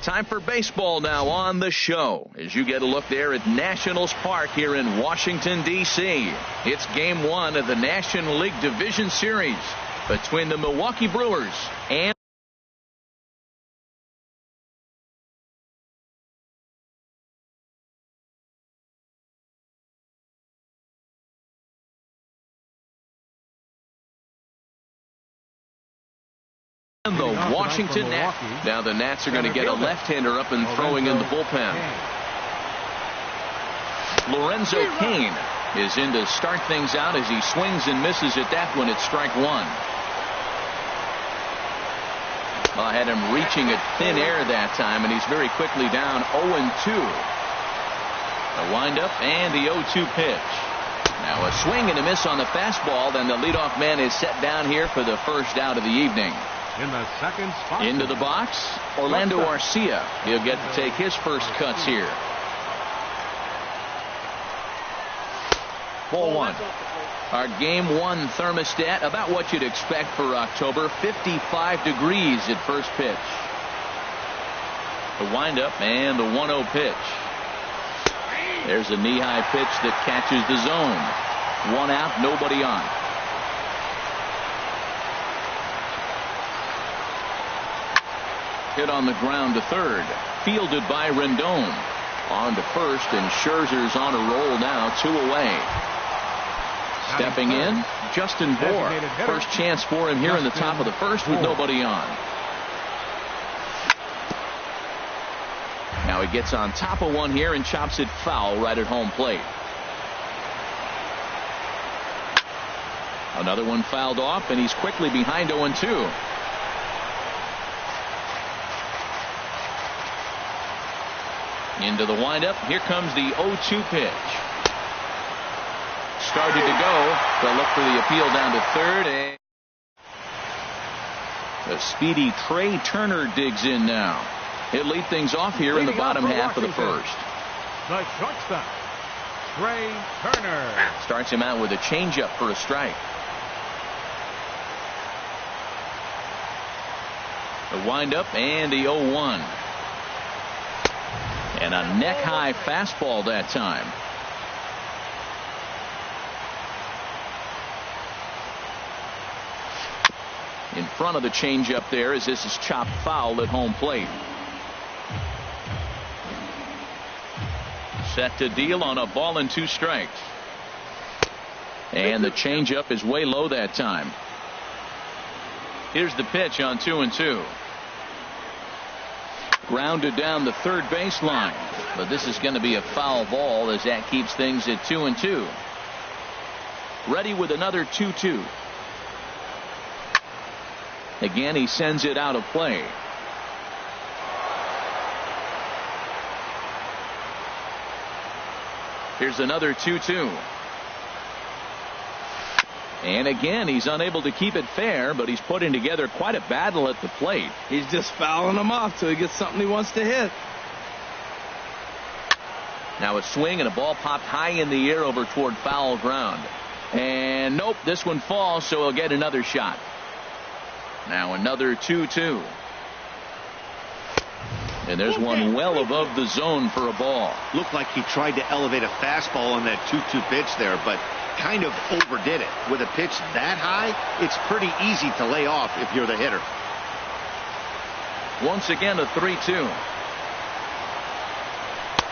Time for baseball now on the show as you get a look there at Nationals Park here in Washington, D.C. It's game one of the National League Division Series between the Milwaukee Brewers and the Washington Nats. Now the Nats are going to get a left-hander up and throwing in the bullpen. Lorenzo Cain is in to start things out as he swings and misses at that one at strike one. I had him reaching at thin air that time, and he's very quickly down 0-2. The windup and the 0-2 pitch. Now a swing and a miss on the fastball. Then the leadoff man is set down here for the first out of the evening. In the second spot. Into the box, Orlando Arcia. He'll get to take his first cuts here. Ball one. Our game one thermostat about what you'd expect for October. 55 degrees at first pitch. The windup and the 1-0 pitch. There's a knee-high pitch that catches the zone. One out, nobody on. Hit on the ground to third. Fielded by Rendon. On to first, and Scherzer's on a roll now, 2 away. Stepping in, Justin Bour. First chance for him here in the top of the first with nobody on. Now he gets on top of one here and chops it foul right at home plate. Another one fouled off, and he's quickly behind 0-2. Into the windup. Here comes the 0-2 pitch. Started to go. They'll look for the appeal down to third. And the speedy Trey Turner digs in now. He'll lead things off here in the bottom half of the first. The shortstop, Trey Turner. Starts him out with a changeup for a strike. The windup and the 0-1. And a neck-high fastball that time. In front of the changeup there as this is chopped foul at home plate. Set to deal on a ball and 2 strikes. And the changeup is way low that time. Here's the pitch on 2-2. Grounded down the third baseline, but this is going to be a foul ball as that keeps things at 2-2. Ready with another 2-2. Again, he sends it out of play. Here's another 2-2. And again, he's unable to keep it fair, but he's putting together quite a battle at the plate. He's just fouling them off till he gets something he wants to hit. Now a swing and a ball popped high in the air over toward foul ground. And nope, this one falls, so he'll get another shot. Now another 2-2. And there's one well above the zone for a ball. Looked like he tried to elevate a fastball on that 2-2 pitch there, but kind of overdid it. With a pitch that high, it's pretty easy to lay off if you're the hitter. Once again a 3-2.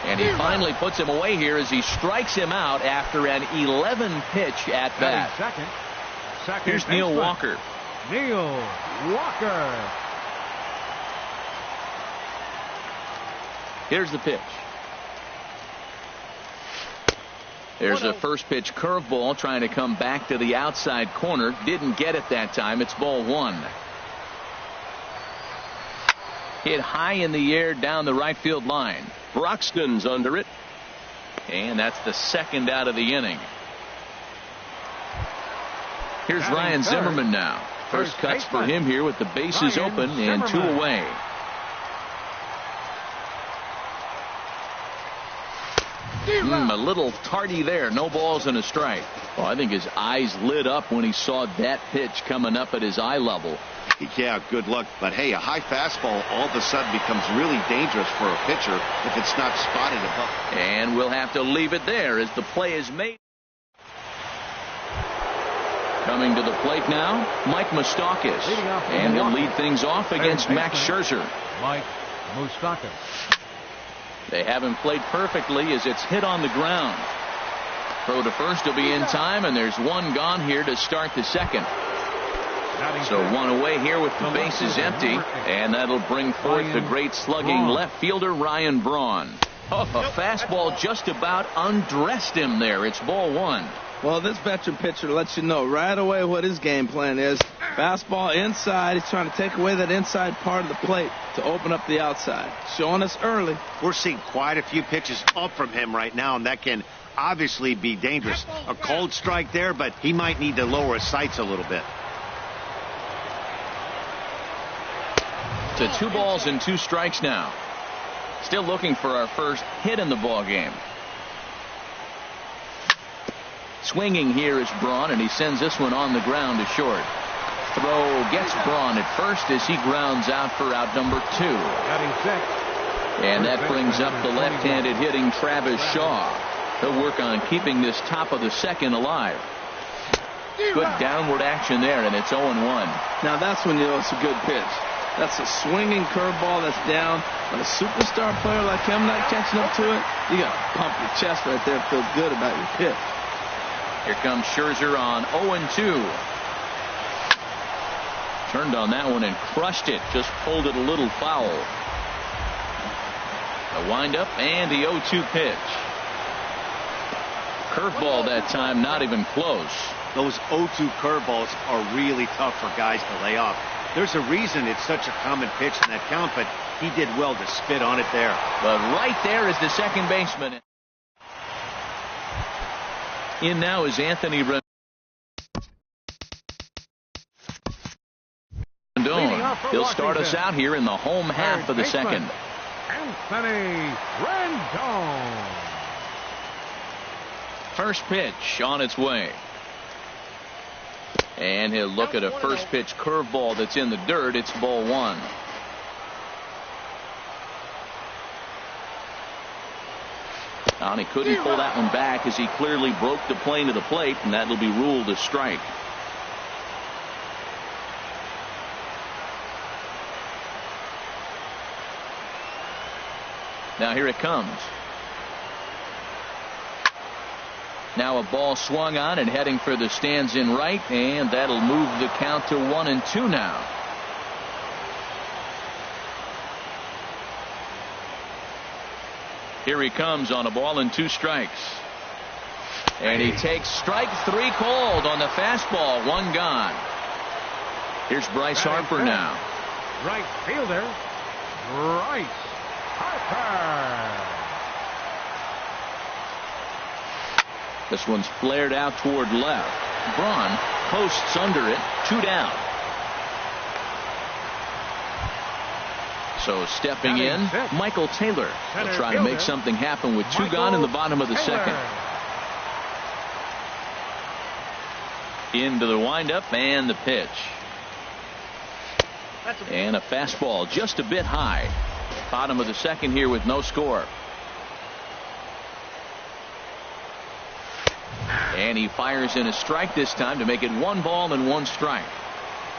And he finally puts him away here as he strikes him out after an 11 pitch at bat. Second Here's Neil Walker. Neil Walker. Here's the pitch. There's a first pitch curveball trying to come back to the outside corner. Didn't get it that time. It's ball one. Hit high in the air down the right field line. Broxton's under it. And that's the second out of the inning. Here's Ryan Zimmerman now. First cuts for him here with the bases open and 2 away. A little tardy there. No balls and a strike. Well, I think his eyes lit up when he saw that pitch coming up at his eye level. Yeah, good luck. But hey, a high fastball all of a sudden becomes really dangerous for a pitcher if it's not spotted above. And we'll have to leave it there as the play is made. Coming to the plate now, Mike Moustakas. And he'll lead things off against Max Scherzer. Mike Moustakas. They haven't played perfectly as it's hit on the ground. Throw to first will be in time, and there's one gone here to start the second. So one away here with the bases empty, and that'll bring forth the great slugging left fielder Ryan Braun. Oh, a fastball just about undressed him there. It's ball one. Well, this veteran pitcher lets you know right away what his game plan is. Fastball inside. He's trying to take away that inside part of the plate to open up the outside. Showing us early. We're seeing quite a few pitches up from him right now, and that can obviously be dangerous. A cold strike there, but he might need to lower his sights a little bit. To 2 balls and 2 strikes now. Still looking for our first hit in the ball game. Swinging here is Braun, and he sends this one on the ground to short. Throw gets Braun at first as he grounds out for out number 2. And that brings up the left-handed hitting Travis Shaw. He'll work on keeping this top of the second alive. Good downward action there, and it's 0-1. Now that's when you know it's a good pitch. That's a swinging curveball that's down. When a superstar player like him not catching up to it, you got to pump your chest right there and feel good about your pitch. Here comes Scherzer on 0-2. Turned on that one and crushed it. Just pulled it a little foul. The windup and the 0-2 pitch. Curveball that time, not even close. Those 0-2 curveballs are really tough for guys to lay off. There's a reason it's such a common pitch in that count, but he did well to spit on it there. But right there is the second baseman. In now is Anthony Rendon. He'll start us out here in the home half of the second. Anthony Rendon. First pitch on its way. And he'll look at a first pitch curveball that's in the dirt. It's ball one. And he couldn't pull that one back as he clearly broke the plane of the plate, and that'll be ruled a strike. Now here it comes. Now a ball swung on and heading for the stands in right, and that'll move the count to 1-2 now. Here he comes on a ball and 2 strikes. And he takes strike 3 called on the fastball. 1 gone. Here's Bryce Harper now. Right fielder, Bryce Harper. This one's flared out toward left. Braun posts under it. 2 down. So stepping in, Michael Taylor will try to make something happen with 2 gone in the bottom of the second. Into the windup and the pitch. And a fastball just a bit high. Bottom of the second here with no score. And he fires in a strike this time to make it 1 ball and 1 strike.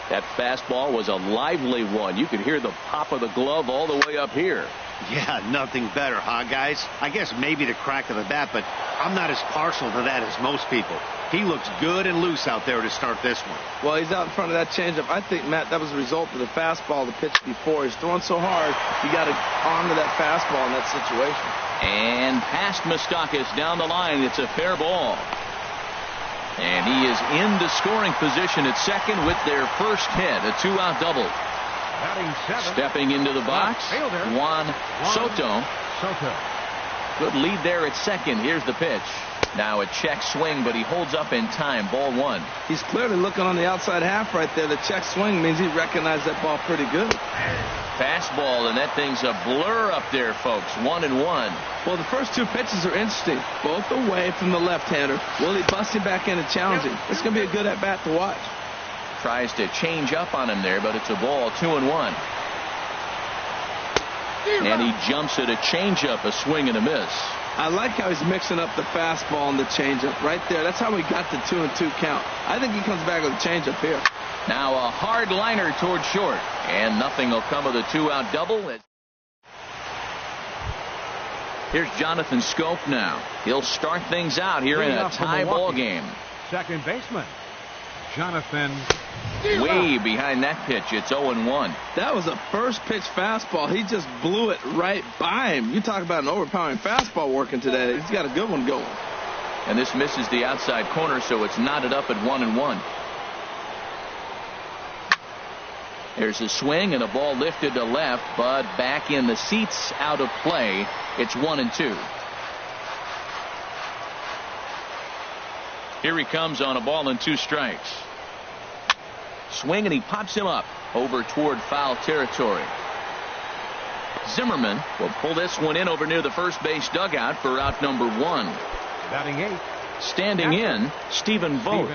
That fastball was a lively one. You could hear the pop of the glove all the way up here. Yeah, nothing better, huh, guys? I guess maybe the crack of the bat, but I'm not as partial to that as most people. He looks good and loose out there to start this one. Well, he's out in front of that changeup. I think, Matt, that was a result of the fastball, the pitch before. He's throwing so hard, you got to arm to that fastball in that situation. And past Moustakas down the line. It's a fair ball. And he is in the scoring position at second with their first hit, a 2-out double. Stepping into the box, Juan Soto. Good lead there at second. Here's the pitch. Now a check swing, but he holds up in time. Ball 1. He's clearly looking on the outside half right there. The check swing means he recognized that ball pretty good. Fastball, and that thing's a blur up there, folks. 1-1. Well, the first 2 pitches are interesting. Both away from the left-hander. Will he bust him back in and challenge him? It's going to be a good at-bat to watch. Tries to change up on him there, but it's a ball, 2-1. And he jumps at a changeup, a swing and a miss. I like how he's mixing up the fastball and the changeup right there. That's how we got the 2-2 count. I think he comes back with a changeup here. Now a hard liner toward short, and nothing will come of the 2-out double. Here's Jonathan Schoop now. He'll start things out here in a tie ball game. Second baseman, Jonathan. Way behind that pitch. It's 0-1. That was a first pitch fastball. He just blew it right by him. You talk about an overpowering fastball working today. He's got a good one going. And this misses the outside corner, so it's knotted up at 1-1. There's a swing and a ball lifted to left, but back in the seats, out of play. It's 1-2. Here he comes on a ball and 2 strikes. Swing, and he pops him up over toward foul territory. Zimmerman will pull this one in over near the first base dugout for out number 1. Batting 8. Standing in, Stephen Vogt.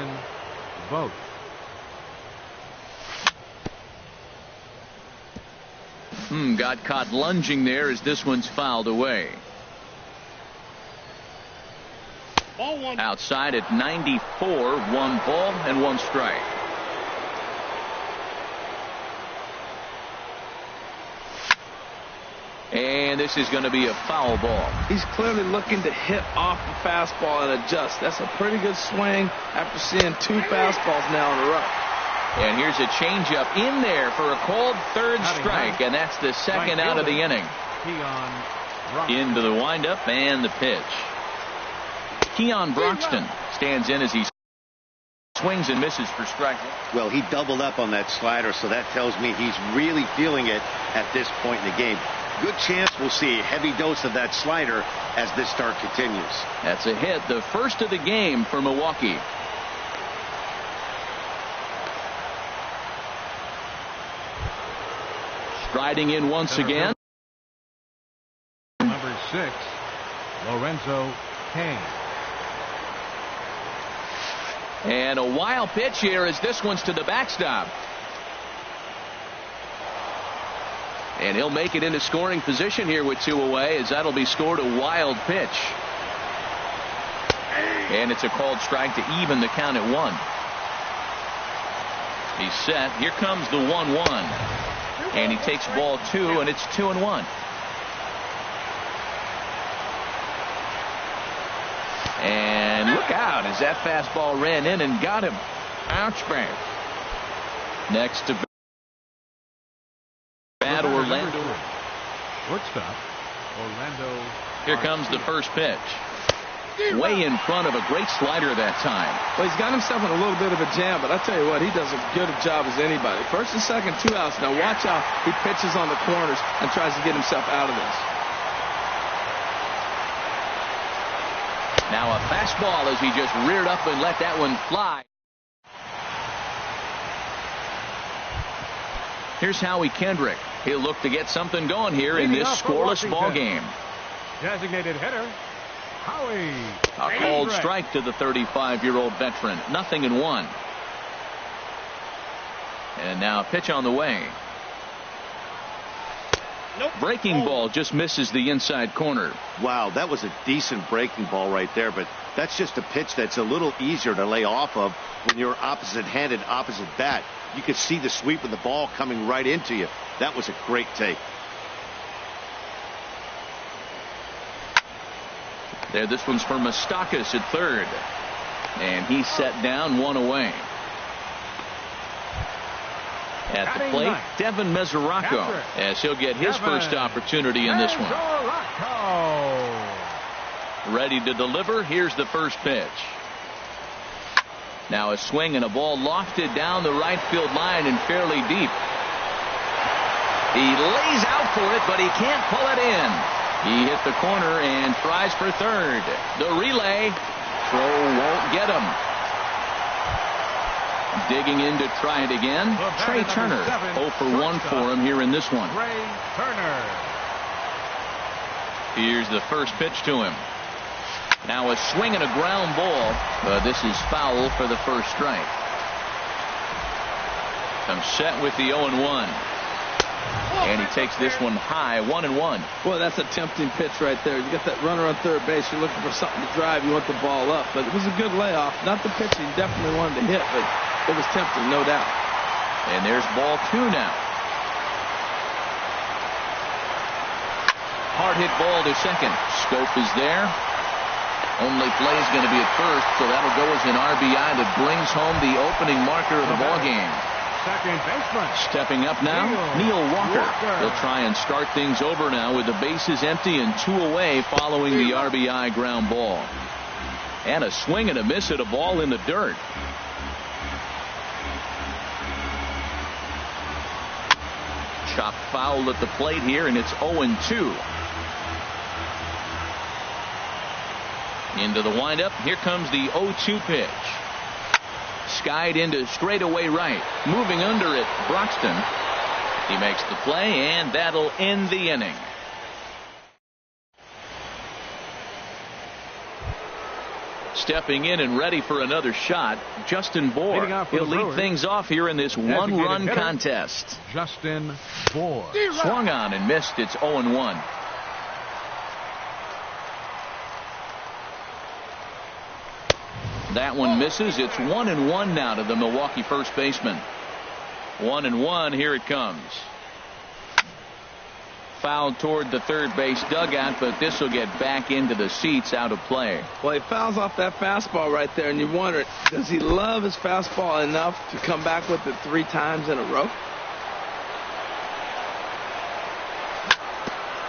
Got caught lunging there as this one's fouled away. Ball 1. Outside at 94, 1 ball and 1 strike. And this is going to be a foul ball. He's clearly looking to hit off the fastball and adjust. That's a pretty good swing after seeing 2 fastballs now in a row. And here's a changeup in there for a called third strike, and that's the second out of the inning. Into the windup and the pitch. Keon Broxton stands in as he swings and misses for strike 1. Well, he doubled up on that slider, so that tells me he's really feeling it at this point in the game. Good chance we'll see a heavy dose of that slider as this start continues. That's a hit, the first of the game for Milwaukee. Striding in once again. Number 6, Lorenzo Cain. And a wild pitch here as this one's to the backstop. And he'll make it into scoring position here with 2 away, as that'll be scored a wild pitch. And it's a called strike to even the count at 1. He's set. Here comes the 1-1. And he takes ball 2, and it's 2-1. And look out as that fastball ran in and got him. Ouch, man. Next to bat, Orlando. Shortstop, Orlando. Here comes the first pitch. Way in front of a great slider that time. Well, he's got himself in a little bit of a jam, but I tell you what, he does as good a job as anybody. First and second, 2 outs. Now watch how he pitches on the corners and tries to get himself out of this. Now a fastball as he just reared up and let that one fly. Here's Howie Kendrick. He'll look to get something going here in this scoreless ball game. Designated hitter, Howie. A called strike to the 35-year-old veteran. 0-1. And now a pitch on the way. Breaking ball just misses the inside corner. Wow, that was a decent breaking ball right there, but that's just a pitch that's a little easier to lay off of when you're opposite-handed, opposite bat. You could see the sweep of the ball coming right into you. That was a great take. There, this one's for Moustakas at third. And he's set down, 1 away. At the plate, Devin Mesoraco, as he'll get his first opportunity in this one. Ready to deliver. Here's the first pitch. Now a swing and a ball lofted down the right field line and fairly deep. He lays out for it, but he can't pull it in. He hit the corner and tries for third. The relay throw won't get him. Digging in to try it again. Trey Turner, 0 for 1 for him here in this one. Trey Turner. Here's the first pitch to him. Now a swing and a ground ball, but this is foul for the first strike. Comes set with the 0-1. And he takes this one high, 1-1. Boy, that's a tempting pitch right there. You got that runner on third base. You're looking for something to drive. You want the ball up. But it was a good layoff. Not the pitch he definitely wanted to hit, but it was tempting, no doubt. And there's ball 2 now. Hard hit ball to second. Schoop is there. Only play is going to be at first, so that'll go as an RBI that brings home the opening marker of the ball game. Second baseman. Stepping up now, Neil Walker. He'll try and start things over now with the bases empty and 2 away following the RBI ground ball. And a swing and a miss at a ball in the dirt. Chopped foul at the plate here, and it's 0-2. Into the windup. Here comes the 0-2 pitch. Skied into straightaway right. Moving under it, Broxton. He makes the play, and that'll end the inning. Stepping in and ready for another shot, Justin Bour. He'll lead things off here in this one-run contest. Justin Bour. Swung on and missed. It's 0-1. That one misses. It's 1-1 now to the Milwaukee first baseman. 1-1. Here it comes. Fouled toward the third base dugout, but this will get back into the seats, out of play. Well, he fouls off that fastball right there, and you wonder, does he love his fastball enough to come back with it 3 times in a row?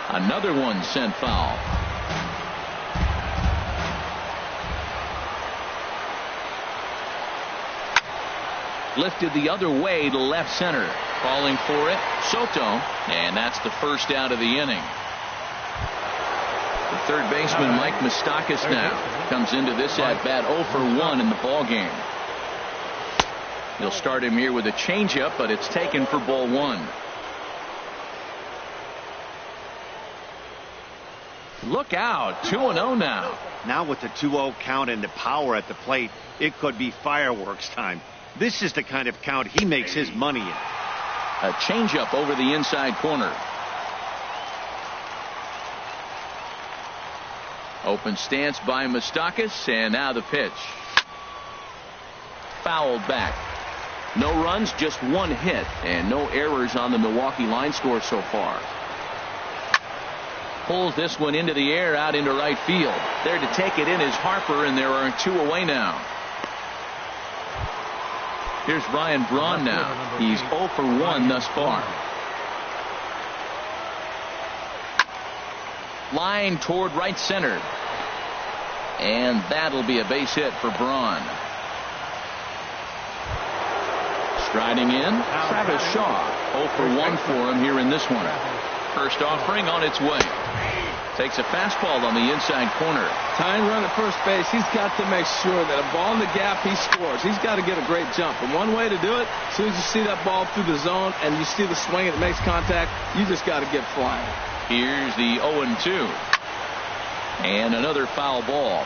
Another one sent foul. Lifted the other way to left center. Calling for it, Soto, and that's the first out of the inning. The third baseman, Mike Moustakas, now comes into this at-bat 0 for 1 in the ball game. He'll start him here with a changeup, but it's taken for ball 1. Look out, 2-0 now. Now with the 2-0 count and the power at the plate, it could be fireworks time. This is the kind of count he makes his money in. A changeup over the inside corner. Open stance by Moustakas, and now the pitch. Fouled back. No runs, just 1 hit, and no errors on the Milwaukee line score so far. Pulls this one into the air, out into right field. There to take it in is Harper, and there are 2 away now. Here's Ryan Braun now. He's 0 for 1 thus far. Line toward right center. And that'll be a base hit for Braun. Striding in, Travis Shaw. 0 for 1 for him here in this one. First offering on its way. Takes a fastball on the inside corner. Tying run at first base, he's got to make sure that a ball in the gap, he scores. He's got to get a great jump. And one way to do it, as soon as you see that ball through the zone and you see the swing and it makes contact, you just got to get flying. Here's the 0-2. And another foul ball.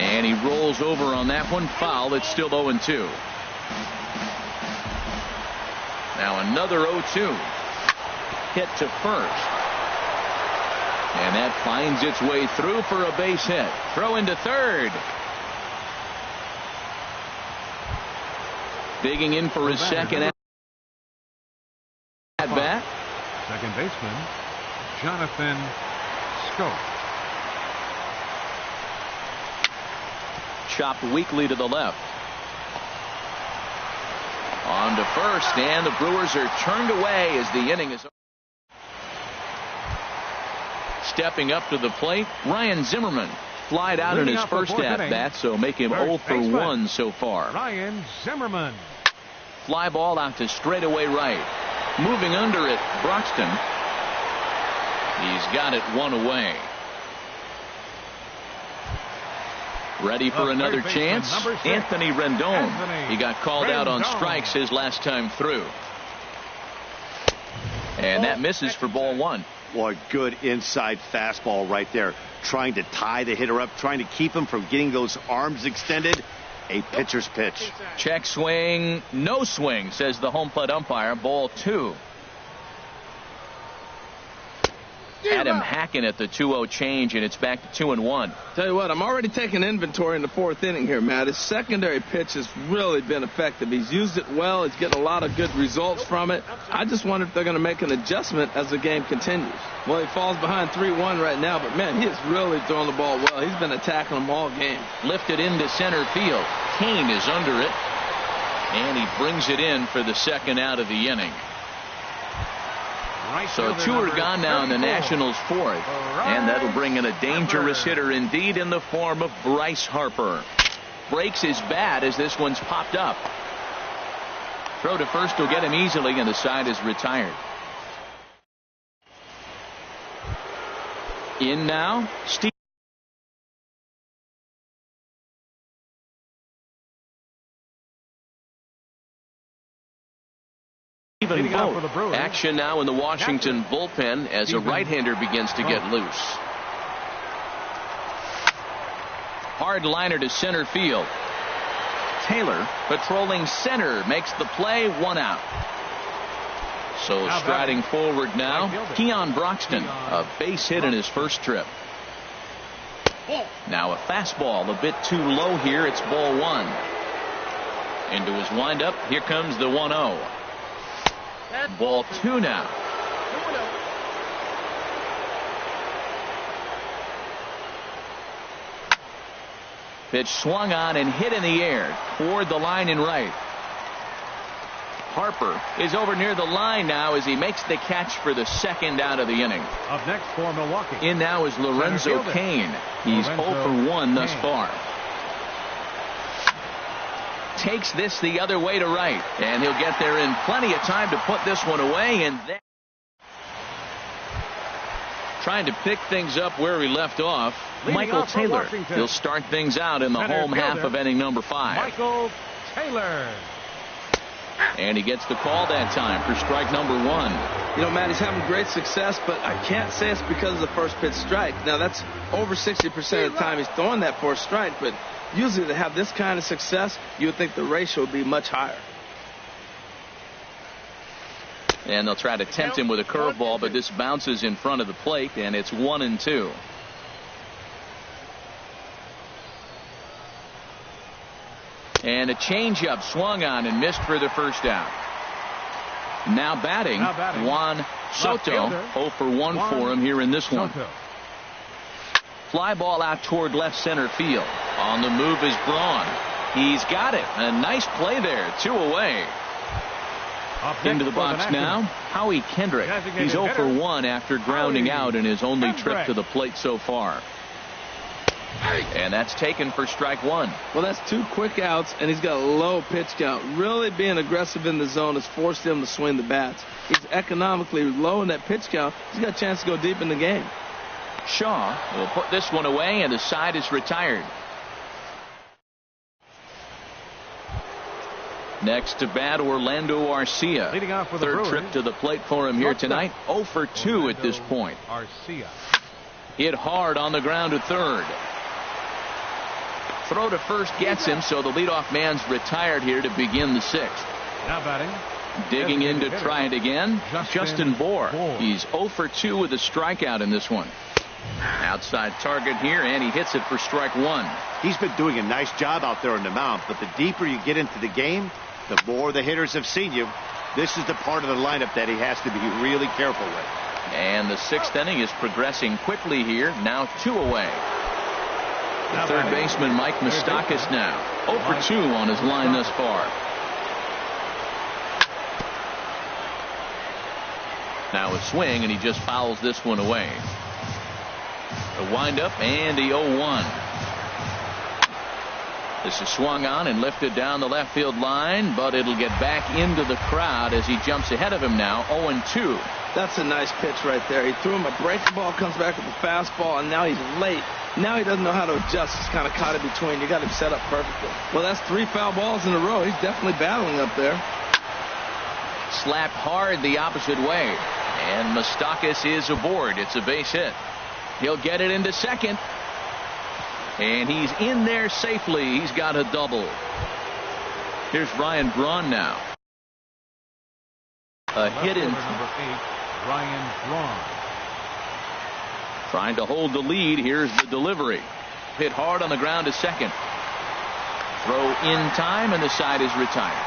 And he rolls over on that one. Foul. It's still 0-2. Now another 0-2. Hit to first. And that finds its way through for a base hit. Throw into third. Digging in for his second at bat. Second baseman, Jonathan Schoop. Chopped weakly to the left. On to first, and the Brewers are turned away as the inning is over. Stepping up to the plate, Ryan Zimmerman. Flied out in his first at-bat, so make him 0 for 1 so far. Ryan Zimmerman. Fly ball out to straightaway right. Moving under it, Broxton. He's got it 1 away. Ready for another chance? Anthony Rendon. He got called out on strikes his last time through. And that misses for ball 1. Well, a good inside fastball right there. Trying to tie the hitter up, trying to keep him from getting those arms extended. A pitcher's pitch. Check swing, no swing, says the home plate umpire. Ball 2. Adam hacking at the 2-0 change, and it's back to 2-1. Tell you what, I'm already taking inventory in the 4th inning here, Matt. His secondary pitch has really been effective. He's used it well. He's getting a lot of good results from it. I just wonder if they're going to make an adjustment as the game continues. Well, he falls behind 3-1 right now, but, man, he is really throwing the ball well. He's been attacking them all game. Lifted into center field. Kane is under it, and he brings it in for the second out of the inning. So 2 are gone now in the Nationals' 4th, and that'll bring in a dangerous hitter indeed in the form of Bryce Harper. Breaks his bat as this one's popped up. Throw to first will get him easily, and the side is retired. In now, Steve. Action now in the Washington bullpen as a right-hander begins to get loose. Hard liner to center field. Taylor patrolling center makes the play, 1 out. So striding forward now, Keon Broxton, a base hit in his first trip. Now a fastball a bit too low here. It's ball 1. Into his windup. Here comes the 1-0. Ball 2 now. Pitch swung on and hit in the air toward the line in right. Harper is over near the line now as he makes the catch for the second out of the inning. Up next for Milwaukee. In now is Lorenzo Cain. He's 0 for 1 thus far. Takes this the other way to right, and he'll get there in plenty of time to put this one away, and then trying to pick things up where he left off. Michael Taylor. He'll start things out in the home half of inning number 5. Michael Taylor. And he gets the call that time for strike number 1. You know, Matt, he's having great success, but I can't say it's because of the first pitch strike. Now, that's over 60% of the time he's throwing that for a strike, but usually to have this kind of success, you would think the ratio would be much higher. And they'll try to tempt him with a curveball, but this bounces in front of the plate, and it's 1-2. And a changeup swung on and missed for the first out. Now batting, Juan Soto. 0 for 1 for him here in this one. Fly ball out toward left center field. On the move is Braun. He's got it. A nice play there. 2 away. Into the box now, Howie Kendrick. He's 0 for 1 after grounding out in his only trip to the plate so far. And that's taken for strike 1. Well, that's 2 quick outs, and he's got a low pitch count. Really being aggressive in the zone has forced him to swing the bats. He's economically low in that pitch count. He's got a chance to go deep in the game. Shaw will put this one away, and the side is retired. Next to bat, Orlando Arcia. Leading off for the Third Brewers, trip to the plate for him here tonight. 0 for 2 at this point. Arcia. Hit hard on the ground to third. Throw to first gets him, so the leadoff man's retired here to begin the 6th. Now batting. Digging in to try it again, Justin Bour. He's 0 for 2 with a strikeout in this one. Outside target here, and he hits it for strike 1. He's been doing a nice job out there on the mound, but the deeper you get into the game, the more the hitters have seen you. This is the part of the lineup that he has to be really careful with. And the 6th inning is progressing quickly here. Now 2 away. The third baseman, Mike Moustakas, now 0 for 2 on his line thus far. Now a swing, and he just fouls this one away. The windup and the 0-1. This is swung on and lifted down the left field line, but it'll get back into the crowd as he jumps ahead of him now. 0-2. That's a nice pitch right there. He threw him a breaking ball, comes back with a fastball, and now he's late. Now he doesn't know how to adjust. He's kind of caught in between. You got him set up perfectly. Well, that's 3 foul balls in a row. He's definitely battling up there. Slapped hard the opposite way. And Moustakas is aboard. It's a base hit. He'll get it into second. And he's in there safely. He's got a double. Here's Ryan Braun now. A hit in. Number 8, Ryan Braun. Trying to hold the lead. Here's the delivery. Hit hard on the ground to second. Throw in time, and the side is retired.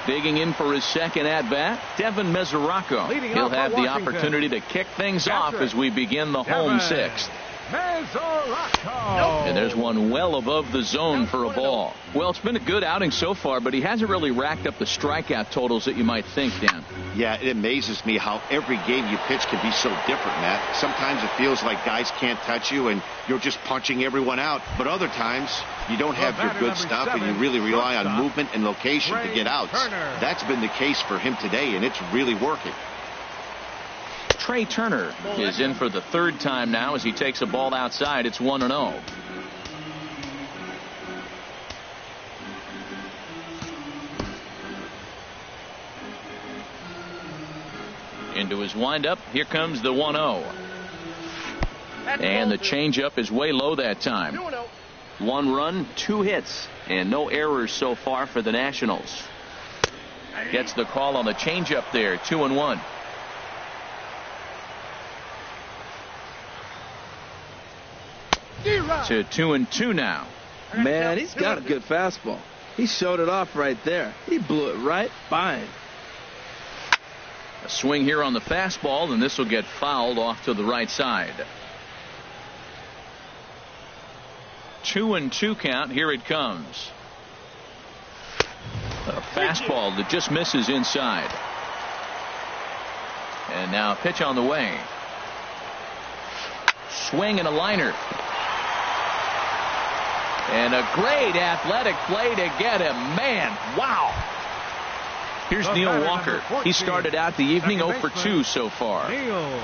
Digging in for his second at-bat, Devin Mesoraco. He'll have the opportunity to kick things off as we begin the home sixth. Mesoraco. And there's one well above the zone for a ball. Well, it's been a good outing so far, but he hasn't really racked up the strikeout totals that you might think, Dan. Yeah, it amazes me how every game you pitch can be so different, Matt. Sometimes it feels like guys can't touch you and you're just punching everyone out. But other times you don't have your good stuff and you really rely on movement and location to get outs. That's been the case for him today, and it's really working. Trey Turner is in for the third time now as he takes a ball outside. It's 1-0. Into his windup. Here comes the 1-0. And the changeup is way low that time. 1 run, 2 hits, and no errors so far for the Nationals. Gets the call on the changeup there. 2-1. To 2-2 now. Man, he's got a good fastball. He showed it off right there. He blew it right by him. A swing here on the fastball, and this will get fouled off to the right side. 2-2 count. Here it comes. A fastball that just misses inside. And now a pitch on the way. Swing and a liner. And a great athletic play to get him. Man, wow. Here's Neil Walker. He started out the evening 0 for 2 so far. Neil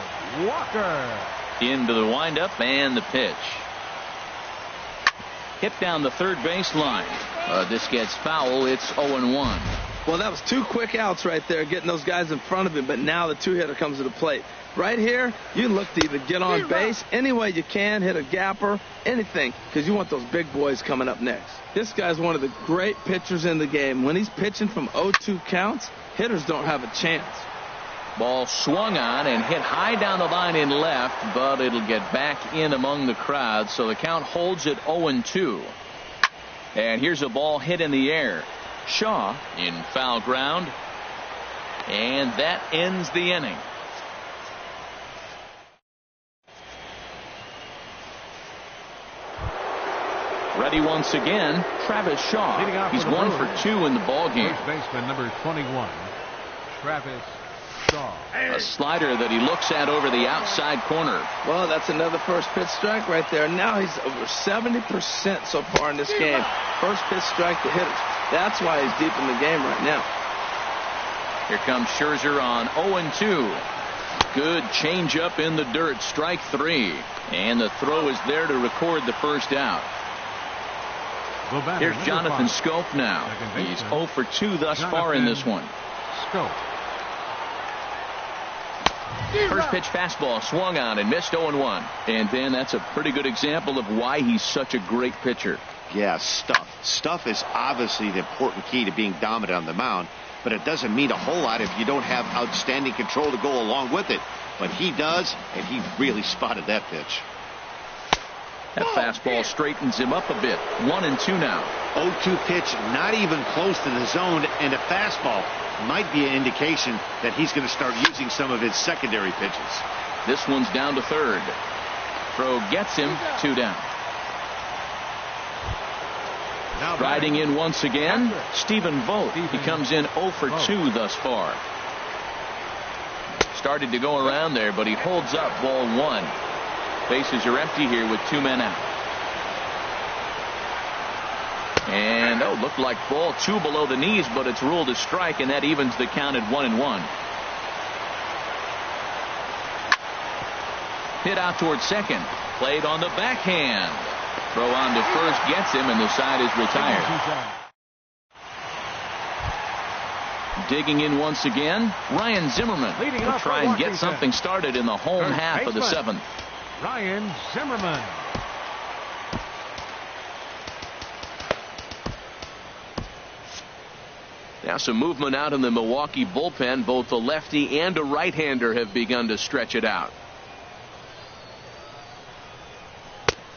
Walker. Into the windup and the pitch. Hit down the third baseline. This gets foul. It's 0-1. Well, that was 2 quick outs right there, getting those guys in front of him, but now the 2-hitter comes to the plate. Right here, you look to either get on base any way you can, hit a gapper, anything, because you want those big boys coming up next. This guy's one of the great pitchers in the game. When he's pitching from 0-2 counts, hitters don't have a chance. Ball swung on and hit high down the line in left, but it'll get back in among the crowd, so the count holds at 0-2. And here's a ball hit in the air. Shaw in foul ground, and that ends the inning. Ready once again, Travis Shaw. He's 1 for 2 in the ball game. First baseman number 21, Travis Shaw. A slider that he looks at over the outside corner. Well, that's another first pitch strike right there. Now he's over 70% so far in this game. First pitch strike to hitters. That's why he's deep in the game right now. Here comes Scherzer on 0-2. Good changeup in the dirt. Strike 3. And the throw is there to record the first out. Here's Jonathan Schoop now. He's 0 for 2 thus far in this one. Schoop. First pitch fastball swung on and missed 0-1. And then that's a pretty good example of why he's such a great pitcher. Yeah, stuff. Stuff is obviously the important key to being dominant on the mound, but it doesn't mean a whole lot if you don't have outstanding control to go along with it. But he does, and he really spotted that pitch. That fastball straightens him up a bit. 1-2 now. 0-2 pitch, not even close to the zone, and a fastball might be an indication that he's going to start using some of his secondary pitches. This one's down to third. Throw gets him. 2 down. Riding in once again, Stephen Vogt. He comes in 0 for 2 thus far. Started to go around there, but he holds up ball 1. Bases are empty here with 2 men out. And looked like ball 2 below the knees, but it's ruled a strike, and that evens the count at 1-1. Hit out towards second. Played on the backhand. Throw on to first gets him, and the side is retired. digging in once again. Ryan Zimmerman will try and get something started in the home half of the seventh. Ryan Zimmerman. Now some movement out in the Milwaukee bullpen. Both a lefty and a right-hander have begun to stretch it out.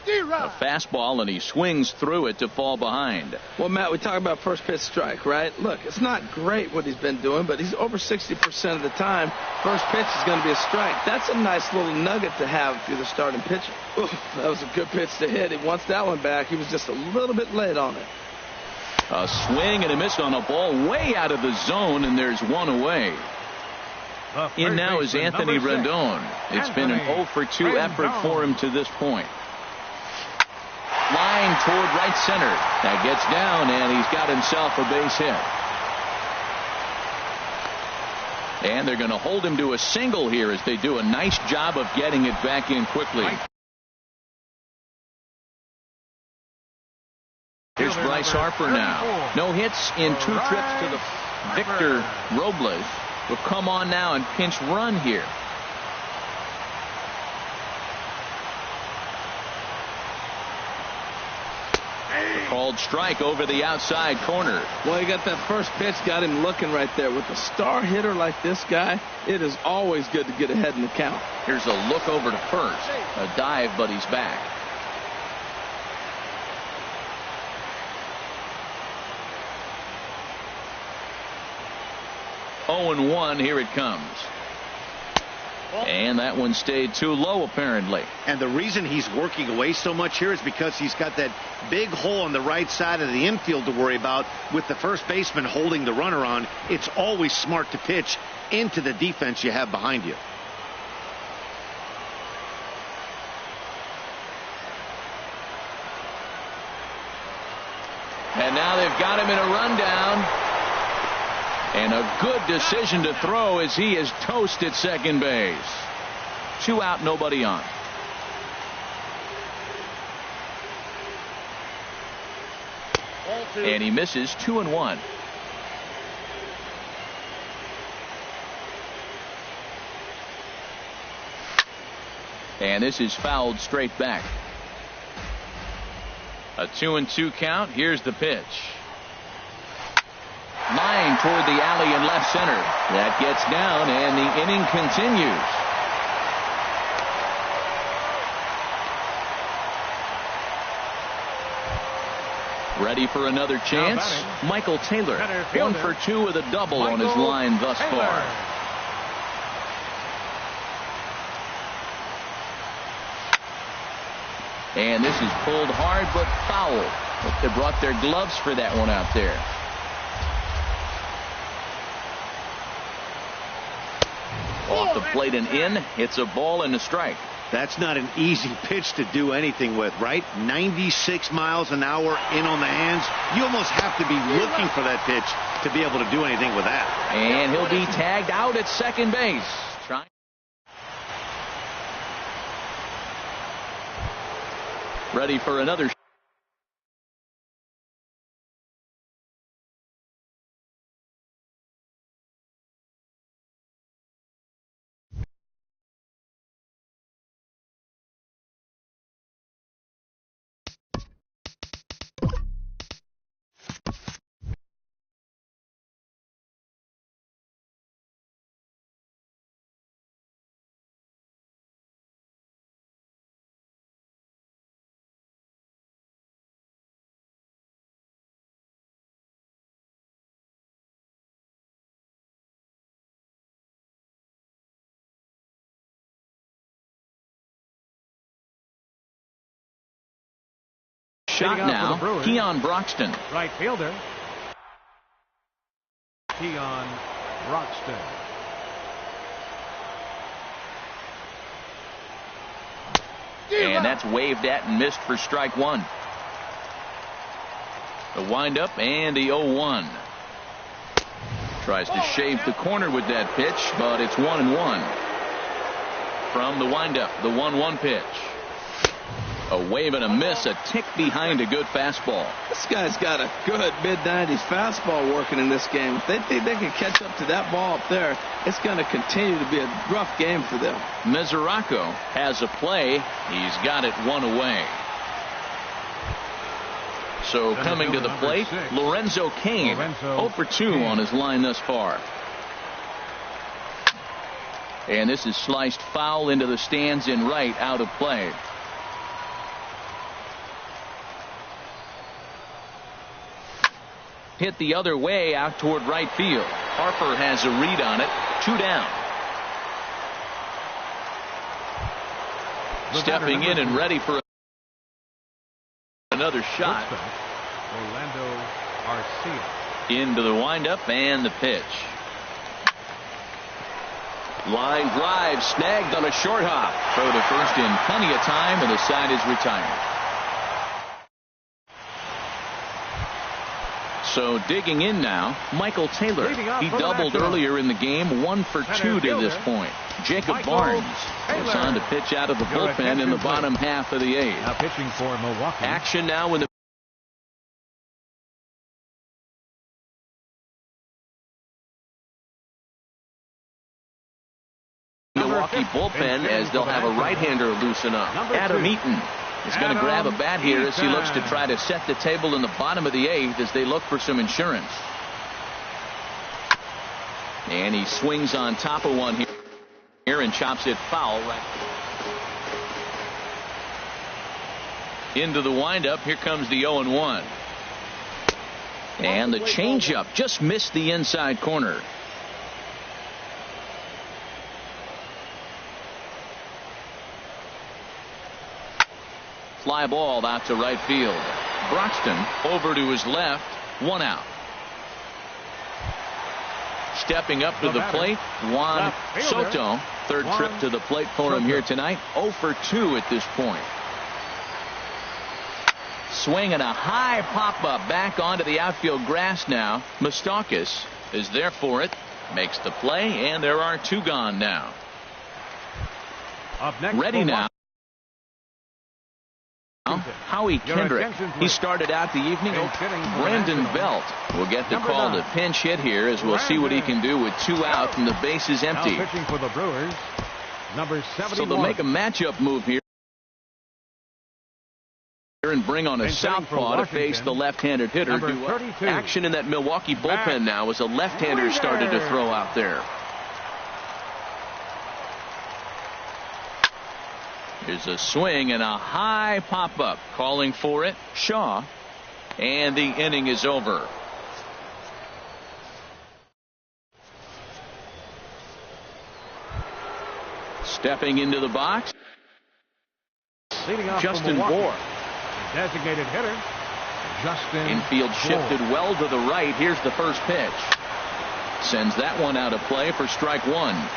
A fastball, and he swings through it to fall behind. Well, Matt, we talk about first pitch strike, right? Look, it's not great what he's been doing, but he's over 60% of the time. First pitch is going to be a strike. That's a nice little nugget to have if you're the starting pitcher. Ooh, that was a good pitch to hit. He wants that one back. He was just a little bit late on it. A swing and a miss on a ball way out of the zone, and there's one away. In now is Anthony Rendon. It's been an 0 for 2 effort for him to this point. Line toward right center. That gets down, and he's got himself a base hit. And they're going to hold him to a single here as they do a nice job of getting it back in quickly. Here's Bryce Harper now. No hits in 2 trips to the Victor Robles will come on now and pinch run here. Called strike over the outside corner. Well, you got that first pitch, got him looking right there. With a star hitter like this guy, it is always good to get ahead in the count. Here's a look over to first. A dive, but he's back. Oh and 1, here it comes. And that one stayed too low, apparently. And the reason he's working away so much here is because he's got that big hole on the right side of the infield to worry about. With the first baseman holding the runner on, it's always smart to pitch into the defense you have behind you. And now they've got him in a rundown. And a good decision to throw as he is toast at second base. 2 out, nobody on. And he misses 2 and 1. And this is fouled straight back. A 2 and 2 count. Here's the pitch. Line toward the alley in left center. That gets down, and the inning continues. Ready for another chance? Michael Taylor, 1 for 2 with a double on his line thus far. And this is pulled hard but foul. They brought their gloves for that one out there. Off the plate and in. It's a ball and a strike. That's not an easy pitch to do anything with, right? 96 miles an hour in on the hands. You almost have to be looking for that pitch to be able to do anything with that. And he'll be tagged out at second base. Ready for another. Shot now, Keon Broxton. Right fielder, Keon Broxton. And that's waved at and missed for strike 1. The windup and the 0-1. Tries to shave the corner with that pitch, but it's 1-1. From the windup, the 1-1 pitch. A wave and a miss, a tick behind a good fastball. This guy's got a good mid-90s fastball working in this game. If they think they can catch up to that ball up there, it's going to continue to be a rough game for them. Mesoraco has a play. He's got it one away. So coming to the plate, Lorenzo Cain, 0 for 2 on his line thus far. And this is sliced foul into the stands in right, out of play. Hit the other way out toward right field. Harper has a read on it. 2 down. Stepping in and ready for another shot. Orlando Arcia. Into the windup and the pitch. Line drive snagged on a short hop. Throw to first in plenty of time, and the side is retired. So digging in now, Michael Taylor. He doubled earlier in the game, 1 for 2 to this point. Jacob Barnes was on to pitch out of the bullpen in the bottom half of the 8th. Now pitching for Milwaukee. Action now in the Milwaukee bullpen, as they'll have a right-hander loosen up. Adam Eaton is going to grab a bat here as he looks to try to set the table in the bottom of the 8th as they look for some insurance. And he swings on top of one here and chops it foul right into the windup. Here comes the 0-1. And the changeup just missed the inside corner. Fly ball out to right field. Broxton over to his left. 1 out. Stepping up to the plate, Juan Soto. Third trip to the plate for him here tonight. 0 for 2 at this point. Swinging a high pop-up back onto the outfield grass now. Moustakas is there for it. Makes the play, and there are 2 gone now. Up next, ready now. Howie Kendrick. He started out the evening. Brandon Belt will get the call to pinch hit here, as we'll see what he can do with 2 out and the bases empty. Now pitching for the Brewers, number 71. So they'll make a matchup move here and bring on a southpaw to face the left-handed hitter. Action in that Milwaukee bullpen now as a left-hander started to throw out there. Here's a swing and a high pop-up. Calling for it, Shaw. And the inning is over. Stepping into the box, Justin Bour. Designated hitter, Justin Infield shifted well to the right. Here's the first pitch. Sends that one out of play for strike 1.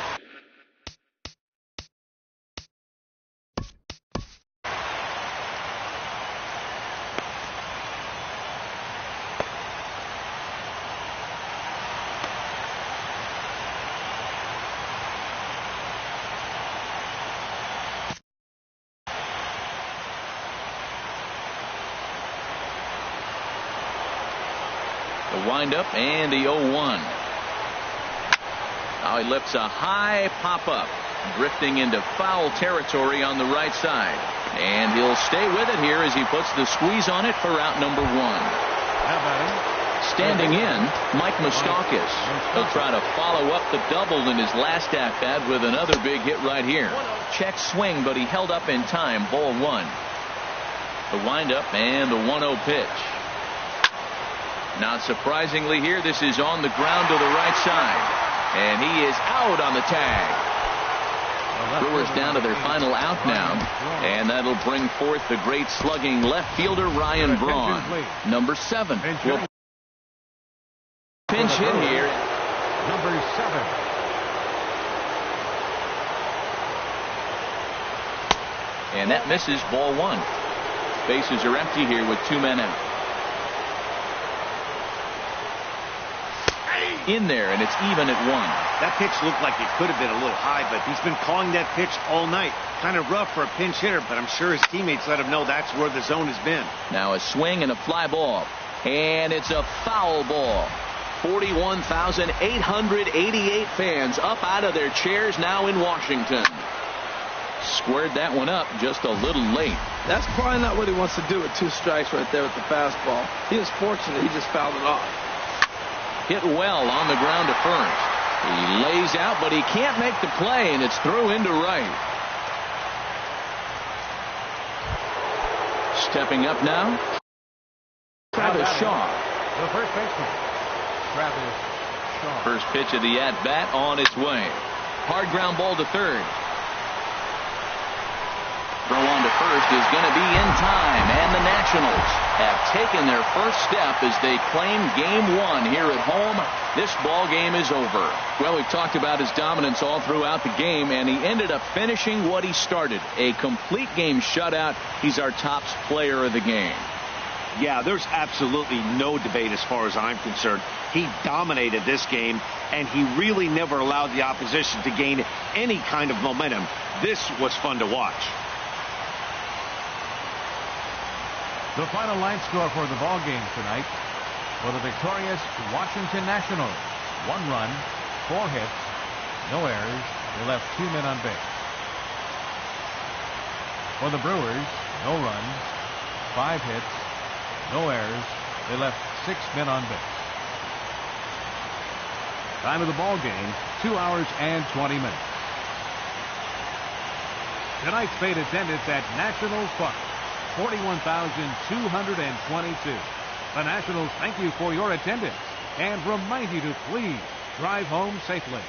Windup and the 0-1. Now he lifts a high pop-up, drifting into foul territory on the right side, and he'll stay with it here as he puts the squeeze on it for out number 1. Standing in, Mike Moustakas. He'll try to follow up the double in his last at-bat with another big hit right here. Check swing, but he held up in time. Ball 1. The windup and the 1-0 pitch. Not surprisingly here, this is on the ground to the right side. And he is out on the tag. Brewers down to their final out now. And that'll bring forth the great slugging left fielder Ryan Braun. Number 7. Will pinch hit here. Number 7. And that misses. Ball 1. Bases are empty here with 2 men out. in there, and it's even at 1. That pitch looked like it could have been a little high, but he's been calling that pitch all night. Kind of rough for a pinch hitter, but I'm sure his teammates let him know that's where the zone has been. Now a swing and a fly ball, and it's a foul ball. 41,888 fans up out of their chairs now in Washington. Squared that one up just a little late. That's probably not what he wants to do with 2 strikes right there with the fastball. He was fortunate he just fouled it off. Hit well on the ground to first. He lays out, but he can't make the play, and it's through into right. Stepping up now, Travis Shaw. The first baseman, Travis Shaw. First pitch of the at-bat on its way. Hard ground ball to third. Throw on to first is going to be in time, and the Nationals have taken their first step as they claim Game 1 here at home. This ball game is over. Well, we've talked about his dominance all throughout the game, and he ended up finishing what he started. A complete game shutout. He's our top player of the game. Yeah, there's absolutely no debate as far as I'm concerned. He dominated this game, and he really never allowed the opposition to gain any kind of momentum. This was fun to watch. The final line score for the ball game tonight for the victorious Washington Nationals: 1 run, 4 hits, no errors. They left 2 men on base. For the Brewers, no runs, 5 hits, no errors. They left 6 men on base. Time of the ball game, 2 hours and 20 minutes. Tonight's paid attendance at Nationals Park, 41,222. The Nationals thank you for your attendance and remind you to please drive home safely.